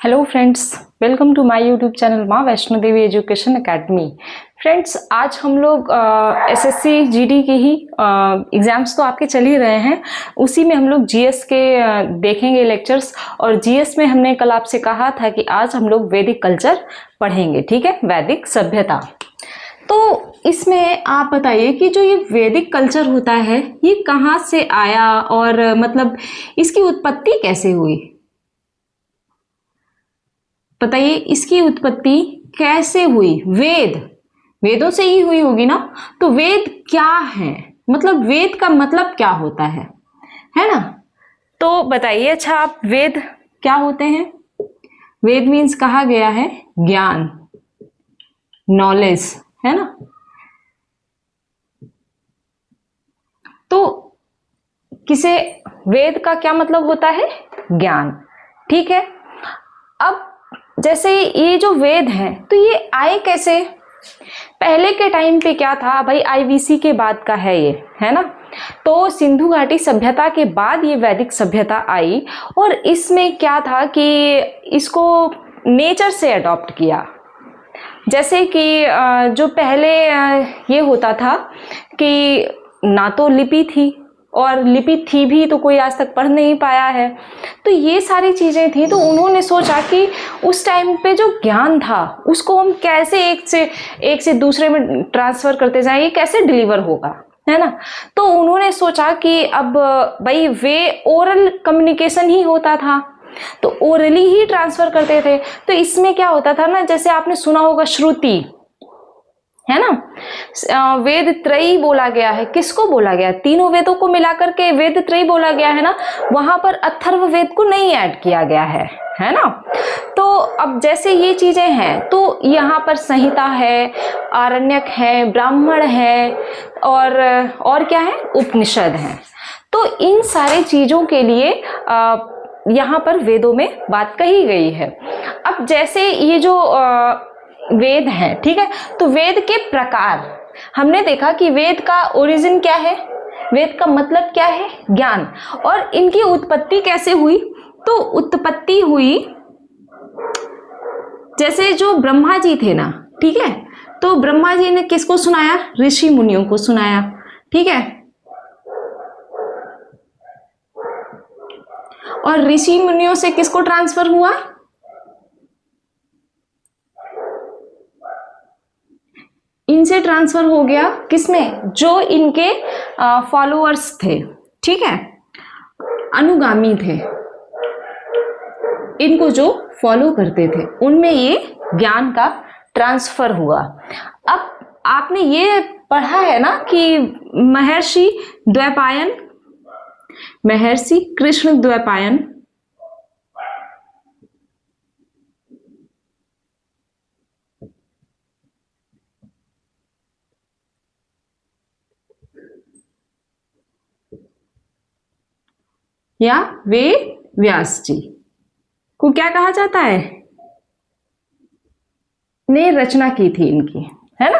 Hello friends, welcome to my YouTube channel Maa Vaishno Devi education academy. Friends, आज हम लोग SSC GD की ही एग्ज़ाम्स तो आपके चल ही रहे हैं, उसी में हम लोग जीएस के देखेंगे लेक्चर्स। और जीएस में हमने कल आपसे कहा था कि आज हम लोग वैदिक कल्चर पढ़ेंगे, ठीक है, वैदिक सभ्यता। तो इसमें आप बताइए कि जो ये वैदिक कल्चर होता है ये कहाँ से आया और मतलब इसकी उत्पत्ति कैसे हुई? बताइए, इसकी उत्पत्ति कैसे हुई? वेदों से ही हुई होगी ना। तो वेद क्या है, मतलब वेद का मतलब क्या होता है ना? तो बताइए, अच्छा आप वेद क्या होते हैं? वेद मीन्स कहा गया है ज्ञान, नॉलेज, है ना। तो किसे वेद का क्या मतलब होता है? ज्ञान, ठीक है। अब जैसे ये जो वेद हैं तो ये आए कैसे? पहले के टाइम पे क्या था भाई, आईवीसी के बाद का है ये, है ना। तो सिंधु घाटी सभ्यता के बाद ये वैदिक सभ्यता आई और इसमें क्या था कि इसको नेचर से अडॉप्ट किया। जैसे कि जो पहले ये होता था कि ना तो लिपि थी, और लिपि थी भी तो कोई आज तक पढ़ नहीं पाया है। तो ये सारी चीज़ें थी, तो उन्होंने सोचा कि उस टाइम पे जो ज्ञान था उसको हम कैसे एक से दूसरे में ट्रांसफ़र करते जाएं, ये कैसे डिलीवर होगा, है ना। तो उन्होंने सोचा कि अब भाई वे ओरल कम्युनिकेशन ही होता था, तो ओरली ही ट्रांसफ़र करते थे। तो इसमें क्या होता था ना, जैसे आपने सुना होगा श्रुति, है ना। वेद त्रयी बोला गया है। किसको बोला गया? तीनों वेदों को मिलाकर के वेद त्रयी बोला गया है ना। वहां पर अथर्व वेद को नहीं ऐड किया गया है ना। तो अब जैसे ये चीजें हैं तो यहाँ पर संहिता है, आरण्यक है, ब्राह्मण है, और क्या है, उपनिषद है। तो इन सारे चीजों के लिए यहाँ पर वेदों में बात कही गई है। अब जैसे ये जो वेद है, ठीक है, तो वेद के प्रकार हमने देखा कि वेद का ओरिजिन क्या है, वेद का मतलब क्या है, ज्ञान। और इनकी उत्पत्ति कैसे हुई? तो उत्पत्ति हुई जैसे जो ब्रह्मा जी थे ना, ठीक है, तो ब्रह्मा जी ने किसको सुनाया? ऋषि मुनियों को सुनाया, ठीक है। और ऋषि मुनियों से किसको ट्रांसफर हुआ? इनसे ट्रांसफर हो गया किसमें? जो इनके फॉलोअर्स थे, ठीक है, अनुगामी थे, इनको जो फॉलो करते थे उनमें ये ज्ञान का ट्रांसफर हुआ। अब आपने ये पढ़ा है ना कि महर्षि द्वैपायन, महर्षि कृष्ण द्वैपायन, या वेद व्यास जी को क्या कहा जाता है? ने रचना की थी इनकी, है ना।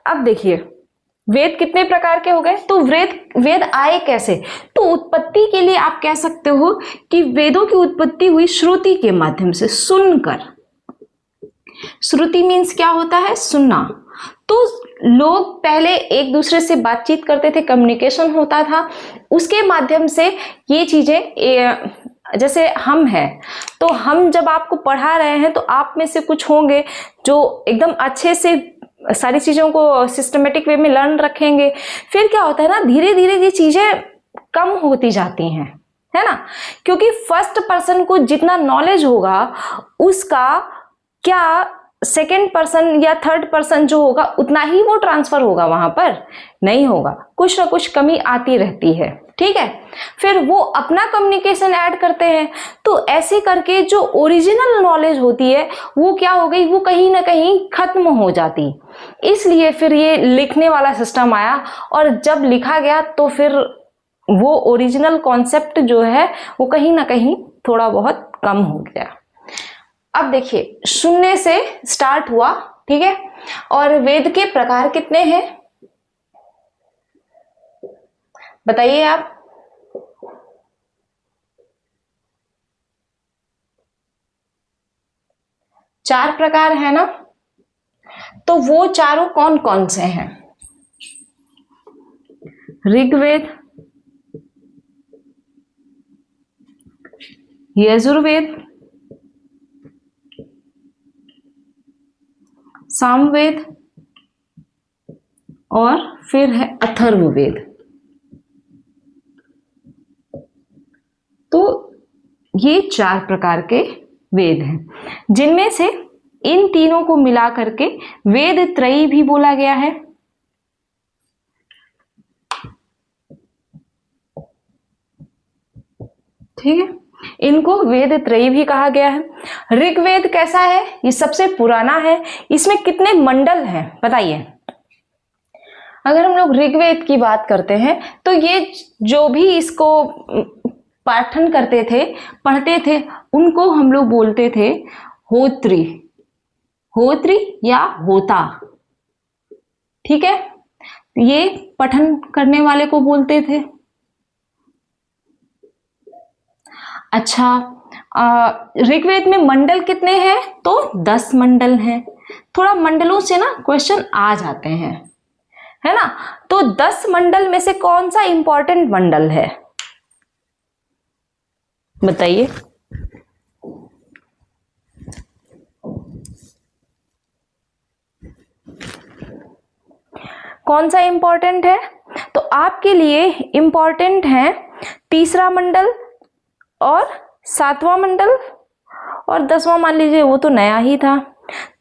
अब देखिए, वेद कितने प्रकार के हो गए? तो वेद आए कैसे? तो उत्पत्ति के लिए आप कह सकते हो कि वेदों की उत्पत्ति हुई श्रुति के माध्यम से, सुनकर। श्रुति मीन्स क्या होता है? सुनना। तो लोग पहले एक दूसरे से बातचीत करते थे, कम्युनिकेशन होता था, उसके माध्यम से ये चीजें, जैसे हम हैं तो हम जब आपको पढ़ा रहे हैं तो आप में से कुछ होंगे जो एकदम अच्छे से सारी चीजों को सिस्टमेटिक वे में लर्न रखेंगे। फिर क्या होता है ना, धीरे धीरे ये चीजें कम होती जाती हैं, है ना। क्योंकि फर्स्ट पर्सन को जितना नॉलेज होगा उसका क्या सेकेंड पर्सन या थर्ड पर्सन जो होगा उतना ही वो ट्रांसफर होगा, वहां पर नहीं होगा, कुछ ना कुछ कमी आती रहती है, ठीक है। फिर वो अपना कम्युनिकेशन ऐड करते हैं, तो ऐसे करके जो ओरिजिनल नॉलेज होती है वो क्या हो गई, वो कहीं ना कहीं खत्म हो जाती। इसलिए फिर ये लिखने वाला सिस्टम आया, और जब लिखा गया तो फिर वो ओरिजिनल कॉन्सेप्ट जो है वो कहीं ना कहीं थोड़ा बहुत कम हो गया। अब देखिए, शून्य से स्टार्ट हुआ, ठीक है। और वेद के प्रकार कितने हैं बताइए आप? 4 प्रकार है ना, तो वो चारों कौन कौन से हैं? ऋग्वेद, यजुर्वेद, सामवेद और फिर है अथर्ववेद। तो ये 4 प्रकार के वेद हैं, जिनमें से इन तीनों को मिला करके वेद त्रयी भी बोला गया है। ठीक है, इनको वेद त्रयी भी कहा गया है। ऋग्वेद कैसा है? ये सबसे पुराना है। इसमें कितने मंडल हैं बताइए? अगर हम लोग ऋग्वेद की बात करते हैं तो ये जो भी इसको पाठन करते थे, पढ़ते थे, उनको हम लोग बोलते थे होत्री, होत्री या होता। ठीक है, ये पठन करने वाले को बोलते थे। अच्छा, ऋग्वेद में मंडल कितने हैं? तो 10 मंडल हैं। थोड़ा मंडलों से ना क्वेश्चन आ जाते हैं, है ना। तो 10 मंडल में से कौन सा इंपॉर्टेंट मंडल है बताइए? कौन सा इंपॉर्टेंट है? तो आपके लिए इंपॉर्टेंट है तीसरा मंडल और 7वां मंडल, और 10वां मान लीजिए वो तो नया ही था।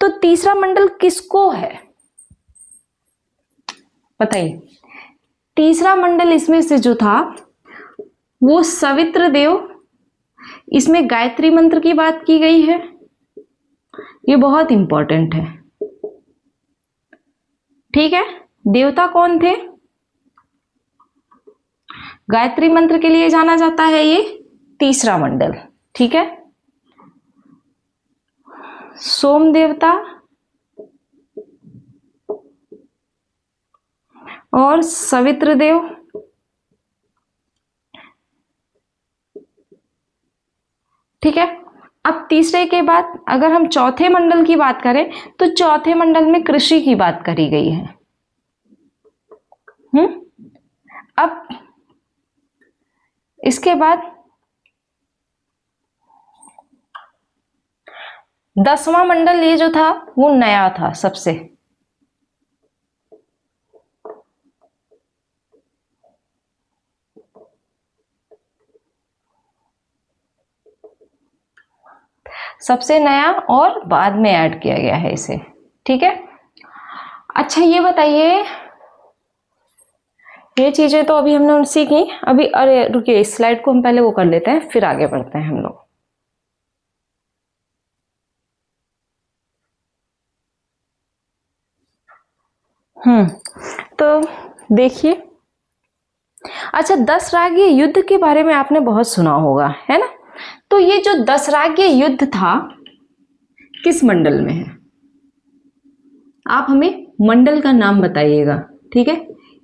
तो तीसरा मंडल किसको है बताइए? तीसरा मंडल इसमें से जो था वो सवित्र देव, इसमें गायत्री मंत्र की बात की गई है। ये बहुत इंपॉर्टेंट है। ठीक है, देवता कौन थे? गायत्री मंत्र के लिए जाना जाता है ये तीसरा मंडल। ठीक है, सोम देवता और सवित्र देव। ठीक है, अब तीसरे के बाद अगर हम चौथे मंडल की बात करें तो चौथे मंडल में कृषि की बात करी गई है। अब इसके बाद 10वां मंडल ये जो था वो नया था सबसे। सबसे नया और बाद में ऐड किया गया है इसे। ठीक है, अच्छा ये बताइए, ये चीजें तो अभी हमने सीखी। अभी अरे रुकिए, इस स्लाइड को हम पहले वो कर लेते हैं, फिर आगे बढ़ते हैं हम लोग। तो देखिए, अच्छा 10 राज्य युद्ध के बारे में आपने बहुत सुना होगा, है ना। तो ये जो 10 राज्य युद्ध था किस मंडल में है? आप हमें मंडल का नाम बताइएगा। ठीक है,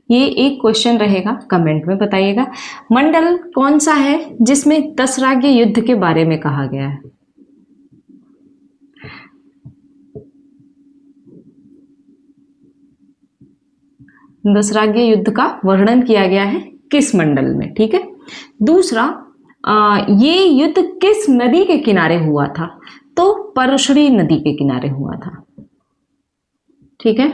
ये एक क्वेश्चन रहेगा, कमेंट में बताइएगा मंडल कौन सा है जिसमें 10 राज्य युद्ध के बारे में कहा गया है। दशराज्य युद्ध का वर्णन किया गया है किस मंडल में? ठीक है, दूसरा ये युद्ध किस नदी के किनारे हुआ था? तो परशुरी नदी के किनारे हुआ था। ठीक है,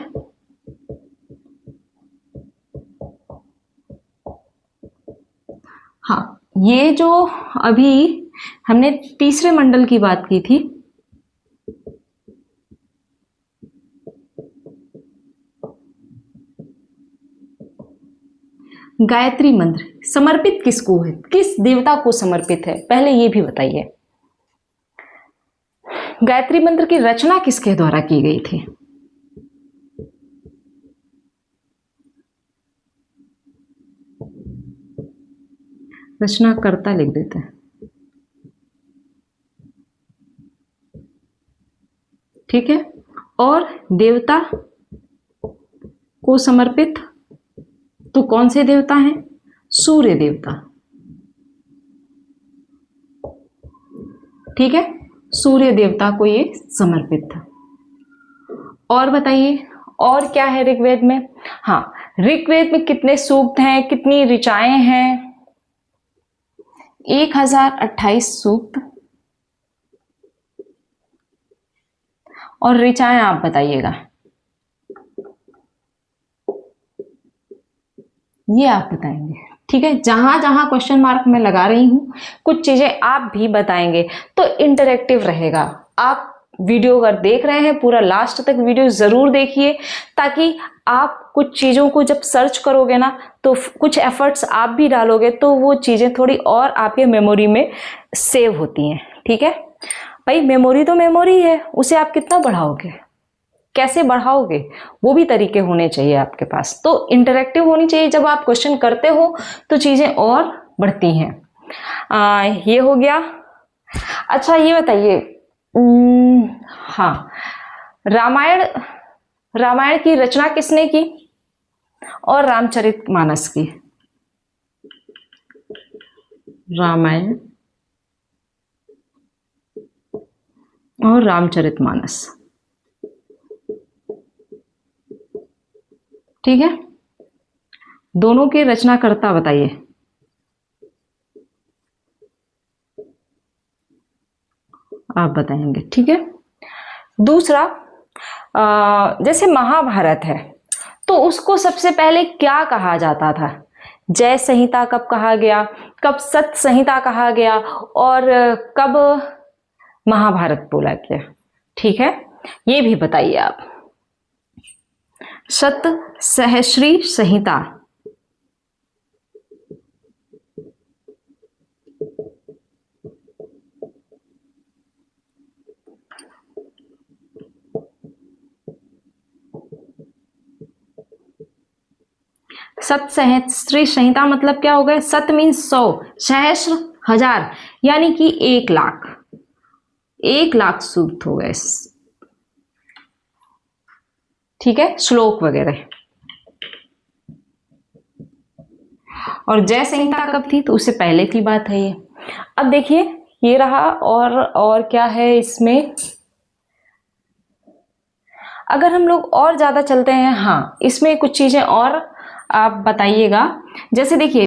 हाँ, ये जो अभी हमने तीसरे मंडल की बात की थी, गायत्री मंत्र समर्पित किसको है? किस देवता को समर्पित है? पहले ये भी बताइए। गायत्री मंत्र की रचना किसके द्वारा की गई थी? रचनाकर्ता लिख देते हैं। ठीक है, और देवता को समर्पित तो कौन से देवता हैं? सूर्य देवता। ठीक है, सूर्य देवता को ये समर्पित था। और बताइए और क्या है ऋग्वेद में? हाँ, ऋग्वेद में कितने सूक्त हैं, कितनी ऋचाएं हैं? 1028 सूक्त। और ऋचाएं आप बताइएगा, ये आप बताएंगे, ठीक है। जहां जहां क्वेश्चन मार्क मैं लगा रही हूं, कुछ चीजें आप भी बताएंगे, तो इंटरेक्टिव रहेगा। आप वीडियो अगर देख रहे हैं, पूरा लास्ट तक वीडियो जरूर देखिए, ताकि आप कुछ चीजों को जब सर्च करोगे ना, तो कुछ एफर्ट्स आप भी डालोगे, तो वो चीजें थोड़ी और आपके मेमोरी में सेव होती हैं, ठीक है। भाई मेमोरी तो मेमोरी है, उसे आप कितना बढ़ाओगे, कैसे बढ़ाओगे, वो भी तरीके होने चाहिए आपके पास। तो इंटरेक्टिव होनी चाहिए, जब आप क्वेश्चन करते हो तो चीजें और बढ़ती हैं। ये हो गया। अच्छा ये बताइए, हाँ, रामायण की रचना किसने की और रामचरितमानस की? रामायण और रामचरितमानस, ठीक है। दोनों के रचनाकर्ता बताइए। आप बताएंगे, ठीक है। दूसरा, जैसे महाभारत है, तो उसको सबसे पहले क्या कहा जाता था? जय संहिता कब कहा गया, कब सत संहिता कहा गया, और कब महाभारत बोला गया? ठीक है, ये भी बताइए आप। सत सहस्री संहिता, सत सहस्री संहिता मतलब क्या हो गया? सत मीन्स 100, सहस्र हजार, यानी कि 1,00,000, 1,00,000 सूक्त हो गए, ठीक है, श्लोक वगैरह। और जय संहिता कब थी? तो उससे पहले की बात है ये। अब देखिए ये रहा, और क्या है इसमें? अगर हम लोग और ज्यादा चलते हैं, हाँ, इसमें कुछ चीजें और आप बताइएगा। जैसे देखिए